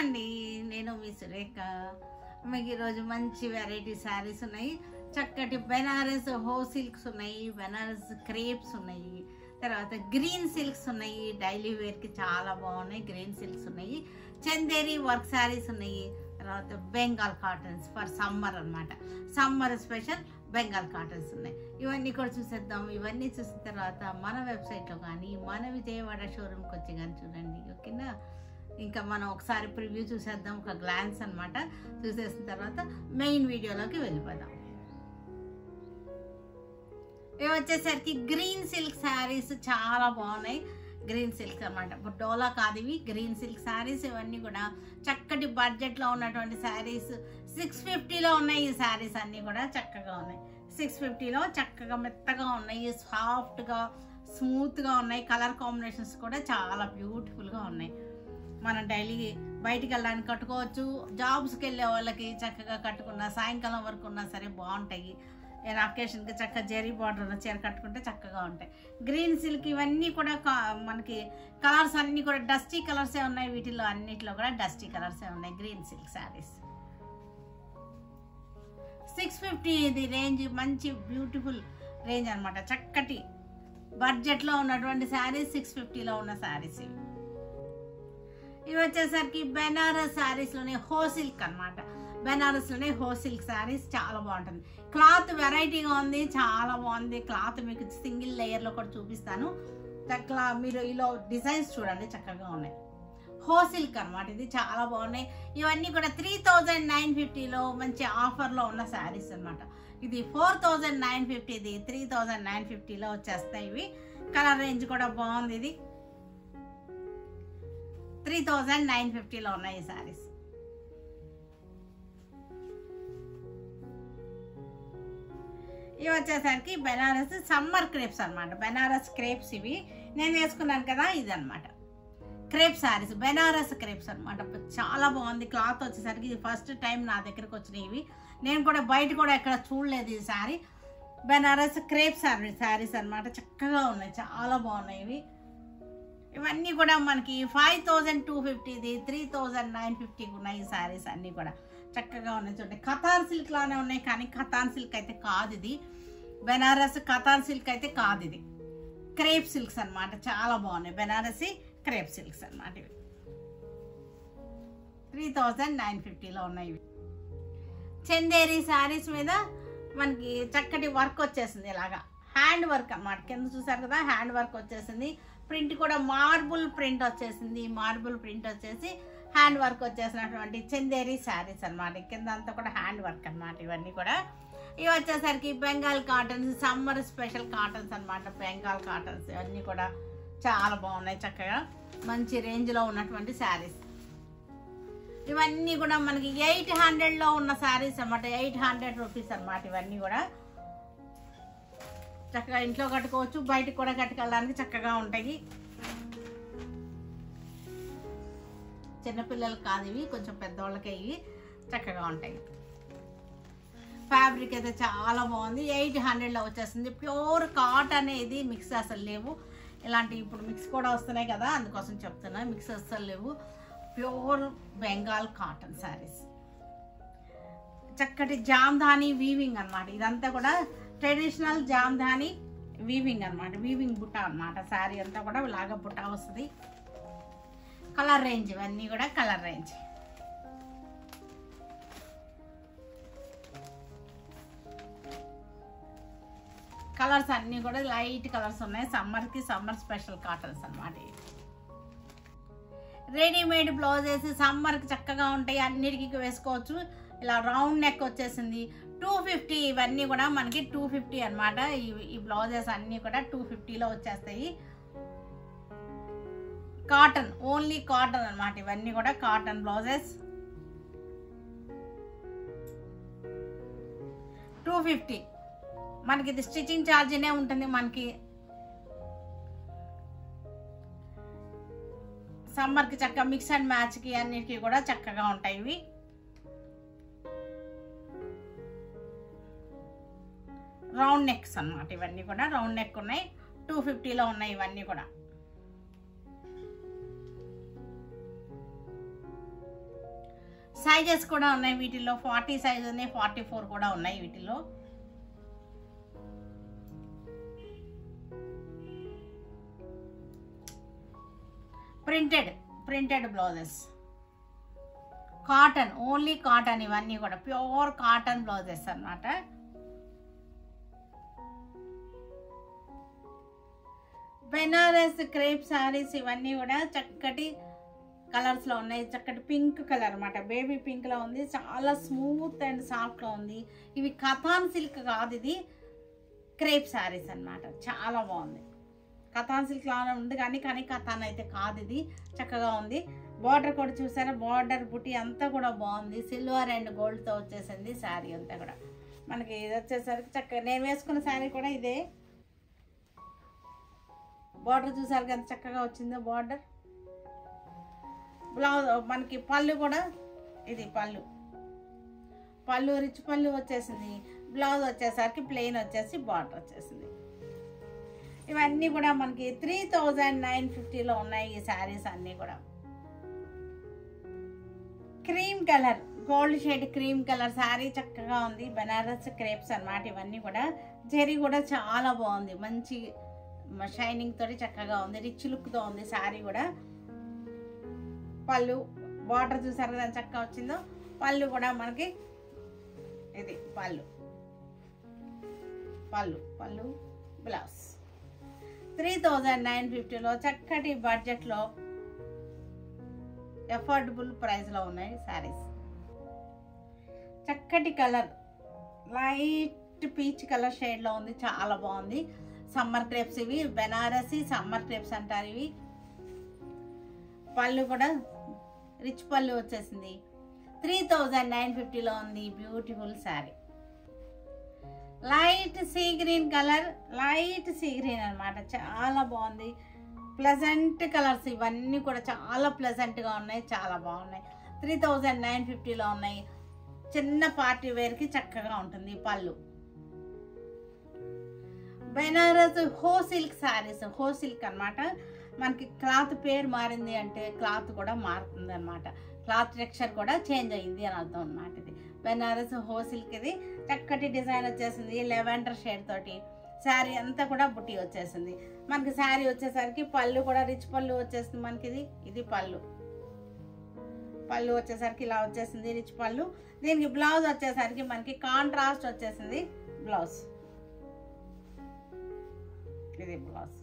అండి, నేను మీ సురేఖ. మీకు ఈరోజు మంచి వెరైటీ శారీస్ ఉన్నాయి. చక్కటి బెనారస్ హో సిల్క్స్ ఉన్నాయి, బెనారస్ క్రేప్స్ ఉన్నాయి, తర్వాత గ్రీన్ సిల్క్స్ ఉన్నాయి. డైలీ వేర్కి చాలా బాగున్నాయి. గ్రీన్ సిల్క్స్ ఉన్నాయి, చందేరి వర్క్ శారీస్ ఉన్నాయి, తర్వాత బెంగాల్ కాటన్స్ ఫర్ సమ్మర్ అన్నమాట. సమ్మర్ స్పెషల్ బెంగాల్ కాటన్స్ ఉన్నాయి. ఇవన్నీ కూడా చూసేద్దాం. ఇవన్నీ చూసిన తర్వాత మన వెబ్సైట్లో కానీ మన విజయవాడ షోరూమ్కి వచ్చి కానీ చూడండి, ఓకేనా? ఇంకా మనం ఒకసారి ప్రివ్యూ చూసేద్దాం, ఒక గ్లాన్స్ అన్నమాట. చూసేసిన తర్వాత మెయిన్ వీడియోలోకి వెళ్ళిపోదాం. ఇవి వచ్చేసరికి గ్రీన్ సిల్క్ శారీస్ చాలా బాగున్నాయి. గ్రీన్ సిల్క్ అనమాట, డోలా కాదు ఇవి, గ్రీన్ సిల్క్ శారీస్. ఇవన్నీ కూడా చక్కటి బడ్జెట్లో ఉన్నటువంటి శారీస్. 650లో ఉన్నాయి. ఈ శారీస్ అన్నీ కూడా చక్కగా ఉన్నాయి. 650లో చక్కగా మెత్తగా ఉన్నాయి, సాఫ్ట్గా స్మూత్గా ఉన్నాయి. కలర్ కాంబినేషన్స్ కూడా చాలా బ్యూటిఫుల్గా ఉన్నాయి. మనం డైలీ బయటికి వెళ్ళడానికి కట్టుకోవచ్చు. జాబ్స్కి వెళ్ళే వాళ్ళకి చక్కగా కట్టుకున్న సాయంకాలం వరకు ఉన్నా సరే బాగుంటాయి. అకేషన్కి చక్కగా జెరీ బార్డర్ ఉన్న చీర కట్టుకుంటే చక్కగా ఉంటాయి. గ్రీన్ సిల్క్ ఇవన్నీ కూడా మనకి కలర్స్ అన్నీ కూడా డస్టీ కలర్సే ఉన్నాయి. వీటిలో అన్నిటిలో కూడా డస్టీ కలర్సే ఉన్నాయి. గ్రీన్ సిల్క్ శారీస్ 650 ఇది రేంజ్. మంచి బ్యూటిఫుల్ రేంజ్ అనమాట. చక్కటి బడ్జెట్లో ఉన్నటువంటి శారీస్, 650లో ఉన్న శారీస్ ఇవి. ఇవి వచ్చేసరికి బెనారస్ శారీస్లోనే హో సిల్క్ అనమాట. బెనారస్లోనే హో సిల్క్ శారీస్ చాలా బాగుంటుంది. క్లాత్ వెరైటీగా ఉంది, చాలా బాగుంది క్లాత్. మీకు సింగిల్ లేయర్లో కూడా చూపిస్తాను. మీరు ఇలా డిజైన్స్ చూడండి, చక్కగా ఉన్నాయి. హో సిల్క్ అనమాట. ఇది చాలా బాగున్నాయి. ఇవన్నీ కూడా 3950లో మంచి ఆఫర్లో ఉన్న శారీస్ అనమాట. ఇది 4950, ఇది 3950లో వచ్చేస్తాయి. ఇవి కలర్ రేంజ్ కూడా బాగుంది. ఇది 3950లో ఉన్నాయి ఈ శారీస్. ఇవి వచ్చేసరికి బెనారస్ సమ్మర్ క్రేప్స్ అనమాట. బెనారస్ క్రేప్స్ ఇవి నేను వేసుకున్నాను కదా, ఇది అనమాట క్రేప్ శారీస్. బెనారస్ క్రేప్స్ అనమాట. చాలా బాగుంది క్లాత్ వచ్చేసరికి. ఇది ఫస్ట్ టైం నా దగ్గరకు వచ్చినాయి ఇవి. నేను కూడా బయట కూడా ఎక్కడ చూడలేదు ఈ శారీ. బెనారస్ క్రేప్ శారీస్ అనమాట. చక్కగా ఉన్నాయి, చాలా బాగున్నాయి ఇవి. ఇవన్నీ కూడా మనకి 5250, ఇది 3950 ఉన్నాయి ఈ శారీస్ అన్నీ కూడా. చక్కగా ఉన్నాయి చూడండి. కతాన్ సిల్క్ లానే ఉన్నాయి, కానీ కతాన్ సిల్క్ అయితే కాదు ఇది. బెనారస్ కతాన్ సిల్క్ అయితే కాదు ఇది. క్రేప్ సిల్క్స్ అనమాట. చాలా బాగున్నాయి. బెనారసి క్రేప్ సిల్క్స్ అనమాట. ఇవి 3950లో ఉన్నాయి. ఇవి చందేరి శారీస్ మీద మనకి చక్కటి వర్క్ వచ్చేసింది. ఇలాగా హ్యాండ్ వర్క్ అనమాట. కింద చూసారు కదా, హ్యాండ్ వర్క్ వచ్చేసింది. ప్రింట్ కూడా మార్బుల్ ప్రింట్ వచ్చేసింది. మార్బుల్ ప్రింట్ వచ్చేసి హ్యాండ్ వర్క్ వచ్చేసినటువంటి చందేరి శారీస్ అనమాట. కింద అంతా కూడా హ్యాండ్ వర్క్ అనమాట. ఇవన్నీ కూడా ఇవి వచ్చేసరికి Bengal cottons, summer special cottons అనమాట. బెంగాల్ కాటన్స్ ఇవన్నీ కూడా చాలా బాగున్నాయి. చక్కగా మంచి రేంజ్లో ఉన్నటువంటి శారీస్. ఇవన్నీ కూడా మనకి 800లో ఉన్న శారీస్ అనమాట. 800 రూపీస్ అనమాట. ఇవన్నీ కూడా చక్కగా ఇంట్లో కట్టుకోవచ్చు, బయటకు కూడా కట్టుకెళ్ళడానికి చక్కగా ఉంటాయి. చిన్నపిల్లలకి కాదు ఇవి, కొంచెం పెద్దవాళ్ళకే ఇవి చక్కగా ఉంటాయి. ఫ్యాబ్రిక్ అయితే చాలా బాగుంది. 800లో వచ్చేస్తుంది. Pure cotton. ఇది మిక్స్ అసలు లేవు. ఇలాంటి ఇప్పుడు మిక్స్ కూడా వస్తున్నాయి కదా, అందుకోసం చెప్తున్నా. మిక్స్ అసలు లేవు. Pure Bengal cotton saris. చక్కటి జామ్దాని వీవింగ్ అనమాట. ఇదంతా కూడా ట్రెడిషనల్ జామ్దాని వీవింగ్ అనమాట. వీవింగ్ బుట్ట అనమాట. శారీ అంతా కూడా ఇలాగ బుట్ట వస్తుంది. కలర్ రేంజ్ ఇవన్నీ కూడా కలర్ రేంజ్. కలర్స్ అన్నీ కూడా లైట్ కలర్స్ ఉన్నాయి. సమ్మర్కి సమ్మర్ స్పెషల్ కాటన్స్ అనమాట. రెడీమేడ్ బ్లౌజెస్ సమ్మర్కి చక్కగా ఉంటాయి, అన్నిటికీ వేసుకోవచ్చు. ఇలా రౌండ్ నెక్ వచ్చేసింది. 250 ఇవన్నీ కూడా మనకి 250 అనమాట. ఈ బ్లౌజెస్ అన్నీ కూడా 250లో వచ్చేస్తాయి. కాటన్, ఓన్లీ కాటన్ అనమాట. ఇవన్నీ కూడా కాటన్ బ్లౌజెస్ 250. మనకి ఇది స్టిచ్చింగ్ ఛార్జీనే ఉంటుంది. మనకి సమ్మర్కి చక్కగా మిక్స్ అండ్ మ్యాచ్కి అన్నిటికీ కూడా చక్కగా ఉంటాయి. ఇవి రౌండ్ నెక్స్ అన్నమాట. ఇవన్నీ కూడా రౌండ్ నెక్ ఉన్నాయి. 250లో ఉన్నాయి ఇవన్నీ కూడా. సైజెస్ కూడా ఉన్నాయి వీటిలో. 40 సైజ్ ఉన్నాయి, 44 కూడా ఉన్నాయి వీటిలో. Printed blouses, cotton, only cotton. ఇవన్నీ కూడా ప్యూర్ కాటన్ బ్లౌజెస్ అన్నమాట. బెనారస్ క్రేప్ శారీస్ ఇవన్నీ కూడా చక్కటి కలర్స్లో ఉన్నాయి. చక్కటి పింక్ కలర్ అన్నమాట, బేబీ పింక్లో ఉంది. చాలా స్మూత్ అండ్ సాఫ్ట్గా ఉంది. ఇవి కథాన్ సిల్క్ కాదు, ఇది క్రేప్ శారీస్ అన్నమాట. చాలా బాగుంది. కథాన్ సిల్క్ లానే ఉంది కానీ కథాన్ అయితే కాదు, ఇది చక్కగా ఉంది. బార్డర్ కూడా చూసారా, బార్డర్ బుటీ అంతా కూడా బాగుంది. సిల్వర్ అండ్ గోల్డ్తో వచ్చేసింది శారీ అంతా కూడా మనకి. ఇది వచ్చేసరికి చక్కగా నేను వేసుకున్న శారీ కూడా ఇదే. బార్డర్ చూసారు ఎంత చక్కగా వచ్చిందో బార్డర్. బ్లౌజ్ మనకి పళ్ళు కూడా ఇది పళ్ళు రిచ్ పళ్ళు వచ్చేసింది. బ్లౌజ్ వచ్చేసరికి ప్లెయిన్ వచ్చేసి బార్డర్ వచ్చేసింది. ఇవన్నీ కూడా మనకి 3950లో ఉన్నాయి ఈ శారీస్ అన్నీ కూడా. Cream colour, gold shade cream colour sari చక్కగా ఉంది. బెనారస్ క్రేప్స్ అన్నమాట ఇవన్నీ కూడా. జరీ కూడా చాలా బాగుంది, మంచి షైనింగ్ తోటి చక్కగా ఉంది. రిచ్ లుక్తో ఉంది శారీ కూడా. పళ్ళు బార్డర్ చూసారు కదా చక్కగా వచ్చిందో. పళ్ళు కూడా మనకి ఇది పళ్ళు బ్లౌజ్. 3950లో చక్కటి బడ్జెట్లో అఫోర్డబుల్ ప్రైస్లో ఉన్నాయి శారీస్. చక్కటి కలర్, లైట్ పీచ్ కలర్ షేడ్లో ఉంది, చాలా బాగుంది. సమ్మర్ క్రేప్స్ ఇవి, బెనారసి సమ్మర్ క్రేప్స్ అంటారు ఇవి. పళ్ళు కూడా రిచ్ పళ్ళు వచ్చేసింది. 3950లో ఉంది beautiful sari. Light sea green colour, light sea green అనమాట, చాలా బాగుంది. ప్లెజెంట్ కలర్స్ ఇవన్నీ కూడా చాలా ప్లెజెంట్గా ఉన్నాయి, చాలా బాగున్నాయి. 3950లో ఉన్నాయి. చిన్న పార్టీ వేర్కి చక్కగా ఉంటుంది. పళ్ళు బెనారస్ హో సిల్క్ శారీస్, హో సిల్క్ అనమాట. మనకి క్లాత్ పేరు మారింది అంటే క్లాత్ కూడా మారుతుంది అనమాట. క్లాత్ టెక్స్చర్ కూడా చేంజ్ అయ్యింది అని అర్థం అనమాట. ఇది బెనారస్ హో సిల్క్. ఇది చక్కటి డిజైన్ వచ్చేసింది, లెవెండర్ షేడ్ తోటి. శారీ అంతా కూడా బుట్టి వచ్చేసింది మనకి. శారీ వచ్చేసరికి పళ్ళు కూడా రిచ్ పళ్ళు వచ్చేసింది మనకి. ఇది పళ్ళు వచ్చేసరికి ఇలా వచ్చేసింది, రిచ్ పళ్ళు. దీనికి బ్లౌజ్ వచ్చేసరికి మనకి కాంట్రాస్ట్ వచ్చేసింది బ్లౌజ్. ఇది బ్లౌజ్,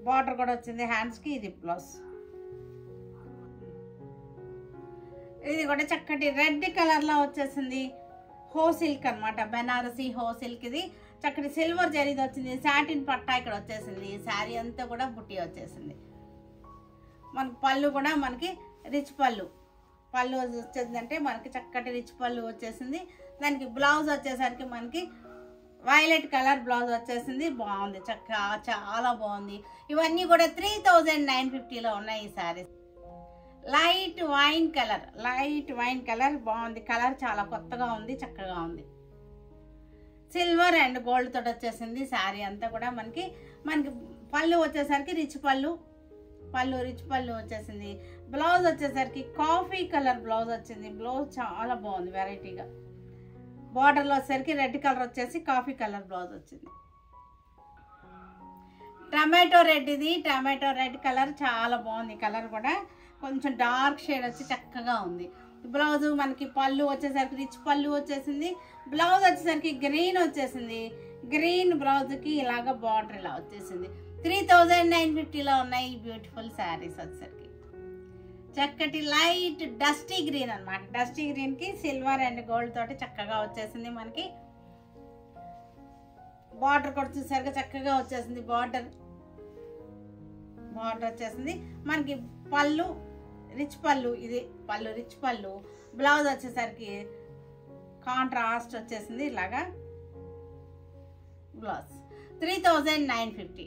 బార్డర్ కూడా వచ్చింది హ్యాండ్స్కి. ఇది బ్లౌజ్. ఇది కూడా చక్కటి రెడ్ కలర్లో వచ్చేసింది. హో సిల్క్ అనమాట, బెనారసీ హో సిల్క్. ఇది చక్కటి సిల్వర్ జరీది వచ్చింది. సాటిన్ పట్టా ఇక్కడ వచ్చేసింది. శారీ అంతా కూడా బుట్టి వచ్చేసింది మనకి. పళ్ళు కూడా మనకి రిచ్ పళ్ళు వచ్చేసిందంటే మనకి చక్కటి రిచ్ పళ్ళు వచ్చేసింది. దానికి బ్లౌజ్ వచ్చేసరికి మనకి వైలెట్ కలర్ బ్లౌజ్ వచ్చేసింది. బాగుంది, చక్కగా చాలా బాగుంది. ఇవన్నీ కూడా 3950లో ఉన్నాయి ఈ శారీస్. లైట్ వైన్ కలర్ బాగుంది. కలర్ చాలా కొత్తగా ఉంది, చక్కగా ఉంది. సిల్వర్ అండ్ గోల్డ్ తోటి వచ్చేసింది శారీ అంతా కూడా మనకి. పళ్ళు వచ్చేసరికి రిచ్ పళ్ళు వచ్చేసింది. బ్లౌజ్ వచ్చేసరికి కాఫీ కలర్ బ్లౌజ్ వచ్చింది. బ్లౌజ్ చాలా బాగుంది, వెరైటీగా. బార్డర్లో వచ్చేసరికి రెడ్ కలర్ వచ్చేసి కాఫీ కలర్ బ్లౌజ్ వచ్చింది. టమాటో రెడ్, ఇది టమాటో రెడ్ కలర్ చాలా బాగుంది. కలర్ కూడా కొంచెం డార్క్ షేడ్ వచ్చి చక్కగా ఉంది. బ్లౌజ్ మనకి పళ్ళు వచ్చేసరికి రిచ్ పళ్ళు వచ్చేసింది. బ్లౌజ్ వచ్చేసరికి గ్రీన్ వచ్చేసింది. గ్రీన్ బ్లౌజ్కి ఇలాగ బార్డర్ ఇలా వచ్చేసింది. 3950లో ఉన్నాయి ఈ బ్యూటిఫుల్ శారీస్ వచ్చేసరికి. చక్కటి లైట్ డస్టీ గ్రీన్ అనమాట. డస్టీ గ్రీన్కి సిల్వర్ అండ్ గోల్డ్ తోటి చక్కగా వచ్చేసింది మనకి. బార్డర్ కూడా చూసారుగా చక్కగా వచ్చేసింది. బార్డర్ వచ్చేసింది మనకి. పళ్ళు రిచ్ పళ్ళు, ఇది రిచ్ పళ్ళు. బ్లౌజ్ వచ్చేసరికి కాంట్రాస్ట్ వచ్చేసింది ఇలాగా బ్లౌజ్. 3950.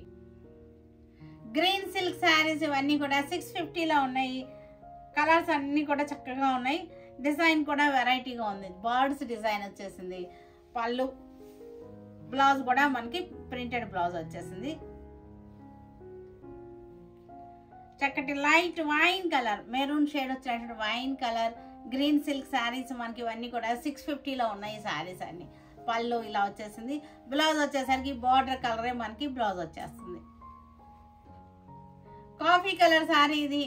గ్రీన్ సిల్క్ శారీస్ ఇవన్నీ కూడా 650లో ఉన్నాయి. కలర్స్ అన్నీ కూడా చక్కగా ఉన్నాయి. డిజైన్ కూడా వెరైటీగా ఉంది. బర్డ్స్ డిజైన్ వచ్చేసింది. పళ్ళు, బ్లౌజ్ కూడా మనకి ప్రింటెడ్ బ్లౌజ్ వచ్చేసింది. చక్కటి light wine colour, maroon shade వచ్చేటటువంటి wine colour green silk saris మనకి ఇవన్నీ కూడా 650లో ఉన్నాయి ఈ శారీస్ అన్ని. పళ్ళు ఇలా వచ్చేసింది. బ్లౌజ్ వచ్చేసరికి బార్డర్ కలరే మనకి బ్లౌజ్ వచ్చేస్తుంది. కాఫీ కలర్ శారీ ఇది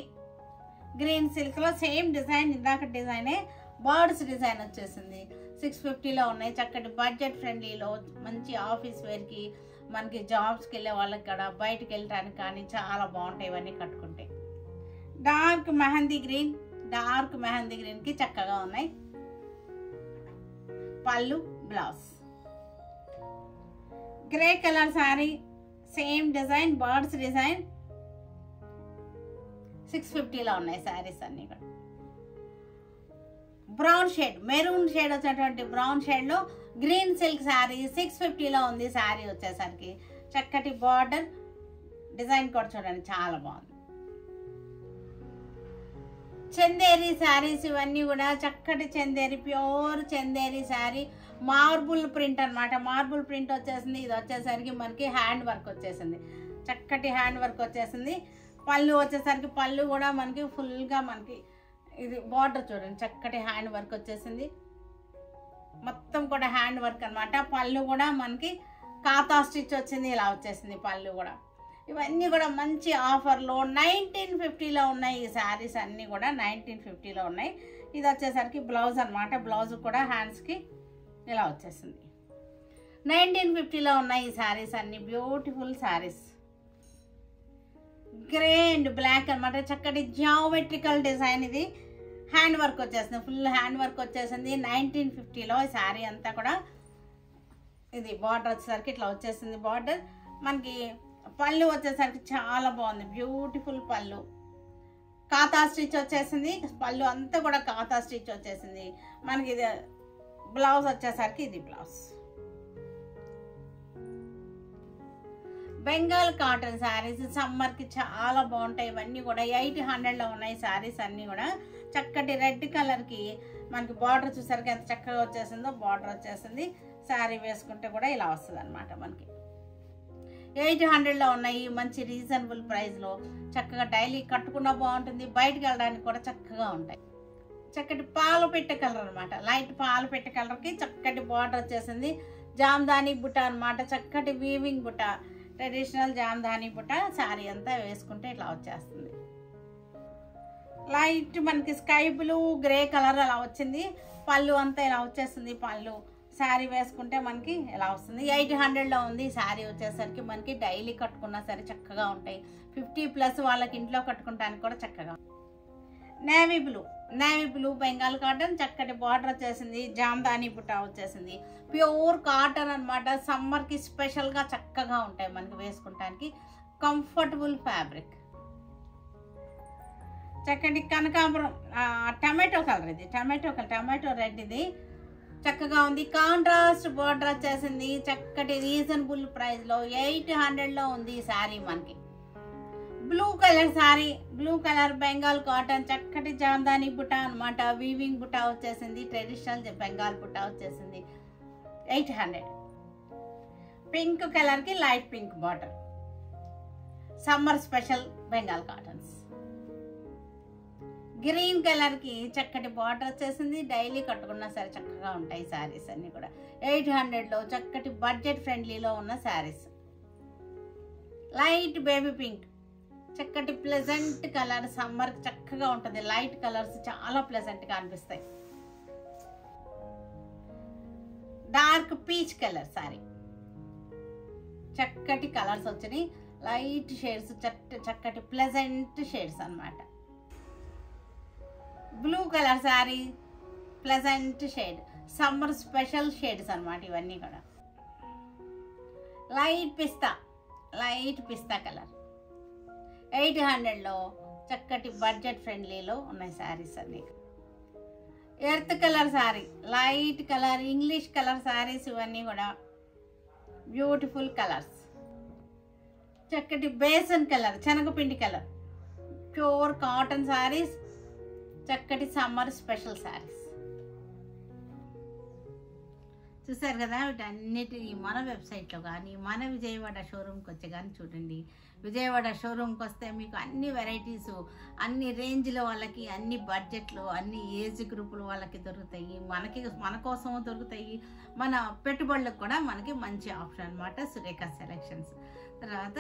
గ్రీన్ సిల్క్లో సేమ్ డిజైన్, ఇందాక డిజైనే బర్డ్స్ డిజైన్ వచ్చేసింది. 650లో ఉన్నాయి. చక్కటి బడ్జెట్ ఫ్రెండ్లీలో మంచి ఆఫీస్ వేర్కి, మనకి జాబ్స్కి వెళ్ళే వాళ్ళకి కూడా, బయటకు వెళ్ళడానికి కానీ చాలా బాగుంటాయి ఇవన్నీ కట్టుకుంటే. డార్క్ మెహందీ గ్రీన్కి చక్కగా ఉన్నాయి. పళ్ళు blouse. Grey colour sari same design, birds design 650లో ఉన్నాయి శారీస్ అన్నీ కూడా. బ్రౌన్ షేడ్, మెరూన్ షేడ్ వచ్చేటువంటి బ్రౌన్ షేడ్లో గ్రీన్ సిల్క్ శారీ 650లో ఉంది. శారీ వచ్చేసరికి చక్కటి బార్డర్ డిజైన్ కూడా చూడండి చాలా బాగుంది. చందేరి శారీస్ ఇవన్నీ కూడా చక్కటి Chanderi, pure Chanderi sari, marble print అనమాట. మార్బుల్ ప్రింట్ వచ్చేసింది. ఇది వచ్చేసరికి మనకి హ్యాండ్ వర్క్ వచ్చేసింది, చక్కటి హ్యాండ్ వర్క్ వచ్చేసింది. పళ్ళు వచ్చేసరికి పళ్ళు కూడా మనకి ఫుల్గా మనకి ఇది బార్డర్ చూడండి, చక్కటి హ్యాండ్ వర్క్ వచ్చేసింది. మొత్తం కూడా హ్యాండ్ వర్క్ అనమాట. పళ్ళు కూడా మనకి కాతా స్టిచ్ వచ్చింది, ఇలా వచ్చేసింది పళ్ళు కూడా. ఇవన్నీ కూడా మంచి ఆఫర్లో 1950లో ఉన్నాయి ఈ శారీస్ అన్నీ కూడా 1950లో ఉన్నాయి. ఇది వచ్చేసరికి బ్లౌజ్ అనమాట. బ్లౌజ్ కూడా హ్యాండ్స్కి ఇలా వచ్చేసింది. 1950లో ఉన్నాయి ఈ శారీస్ అన్ని, beautiful saris. Grey and black అనమాట. చక్కటి జియోమెట్రికల్ డిజైన్, ఇది హ్యాండ్ వర్క్ వచ్చేసింది, ఫుల్ హ్యాండ్ వర్క్ వచ్చేసింది. 1950లో ఈ శారీ అంతా కూడా ఇది బార్డర్ వచ్చేసరికి ఇట్లా వచ్చేసింది బార్డర్. మనకి పళ్ళు వచ్చేసరికి చాలా బాగుంది, బ్యూటిఫుల్ పళ్ళు. కాతా స్టిచ్ వచ్చేసింది, పళ్ళు అంతా కూడా కాతా స్టిచ్ వచ్చేసింది మనకి. ఇది బ్లౌజ్ వచ్చేసరికి ఇది బ్లౌజ్. బెంగాల్ కాటన్ శారీస్ సమ్మర్కి చాలా బాగుంటాయి. ఇవన్నీ కూడా 800లో ఉన్నాయి శారీస్ అన్నీ కూడా. చక్కటి రెడ్ కలర్కి మనకి బార్డర్ చూసరికి ఎంత చక్కగా వచ్చేసిందో బార్డర్ వచ్చేసింది. శారీ వేసుకుంటే కూడా ఇలా వస్తుంది అనమాట. మనకి 800లో ఉన్నాయి, మంచి రీజనబుల్ ప్రైస్లో. చక్కగా డైలీ కట్టుకున్నా బాగుంటుంది, బయటకు వెళ్ళడానికి కూడా చక్కగా ఉంటాయి. చక్కటి పాలపిట్ట కలర్ అనమాట, లైట్ పాలపిట్ట కలర్కి చక్కటి బార్డర్ వచ్చేసింది. జామ్దాని బుట్ట అనమాట, చక్కటి వీవింగ్ బుట్ట, ట్రెడిషనల్ జామ్దాని బుట్ట. శారీ అంతా వేసుకుంటే ఇట్లా వచ్చేస్తుంది. లైట్ మనకి స్కై బ్లూ గ్రే కలర్ అలా వచ్చింది. పళ్ళు అంతా ఇలా వచ్చేస్తుంది. పళ్ళు శారీ వేసుకుంటే మనకి ఇలా వస్తుంది. 800లో ఉంది శారీ వచ్చేసరికి. మనకి డైలీ కట్టుకున్నా సరే చక్కగా ఉంటాయి. 50+ వాళ్ళకి ఇంట్లో కట్టుకుంటానికి కూడా చక్కగా. నేవీ బ్లూ బెంగాల్ కాటన్, చక్కటి బార్డర్ వచ్చేసింది. జామ్దాని బుట్ట వచ్చేసింది. ప్యూర్ కాటన్ అనమాట. సమ్మర్కి స్పెషల్గా చక్కగా ఉంటాయి మనకి వేసుకుంటానికి. Comfortable fabric. చక్కటి కనకాంబరం టమాటో కలర్, ఇది టమాటో రెడ్, ఇది చక్కగా ఉంది. కాంట్రాస్ట్ బార్డర్ వచ్చేసింది. చక్కటి రీజనబుల్ ప్రైస్లో 800లో ఉంది ఈ శారీ మనకి. Blue colour sari, blue colour Bengal cotton, చక్కటి జామ్దాని బుట్ట అనమాట. వీవింగ్ బుట్ట వచ్చేసింది, ట్రెడిషనల్ బెంగాల్ బుట్ట వచ్చేసింది. 800. పింక్ కలర్కి light pink border, summer special Bengal cottons. Green కలర్కి చక్కటి బార్డర్ వచ్చేసింది. డైలీ కట్టుకున్నా సరే చక్కగా ఉంటాయి శారీస్ అన్నీ కూడా. 800లో చక్కటి బడ్జెట్ ఫ్రెండ్లీలో ఉన్న శారీస్. లైట్ బేబీ పింక్, చక్కటి ప్లెజెంట్ కలర్, సమ్మర్కి చక్కగా ఉంటుంది. లైట్ కలర్స్ చాలా ప్లెజెంట్గా అనిపిస్తాయి. డార్క్ పీచ్ కలర్ శారీ, చక్కటి కలర్స్ వచ్చినాయి. లైట్ షేడ్స్, చక్కటి ప్లెజెంట్ షేడ్స్ అన్నమాట. Blue colour sari, pleasant shade, summer special shades అన్నమాట ఇవన్నీ కూడా. లైట్ పిస్తా కలర్. 800లో చక్కటి బడ్జెట్ ఫ్రెండ్లీలో ఉన్నాయి శారీస్ అన్నీ. Earth colour sari, light colour, English colour saris ఇవన్నీ కూడా బ్యూటిఫుల్ కలర్స్. చక్కటి బేసన్ కలర్, శనగపిండి కలర్, ప్యూర్ కాటన్ శారీస్, చక్కటి సమ్మర్ స్పెషల్ శారీస్. చూసారు కదా, వీటన్నిటి మన వెబ్సైట్లో కానీ మన విజయవాడ షోరూమ్కి వచ్చి కానీ చూడండి. విజయవాడ షోరూమ్కి వస్తే మీకు అన్ని వెరైటీస్, అన్ని రేంజ్లో వాళ్ళకి, అన్ని బడ్జెట్లో, అన్ని ఏజ్ గ్రూపుల వాళ్ళకి దొరుకుతాయి. మన కోసం దొరుకుతాయి. మన పెట్టుబడులకు కూడా మనకి మంచి ఆప్షన్ అనమాట సురేఖ సెలెక్షన్స్. తర్వాత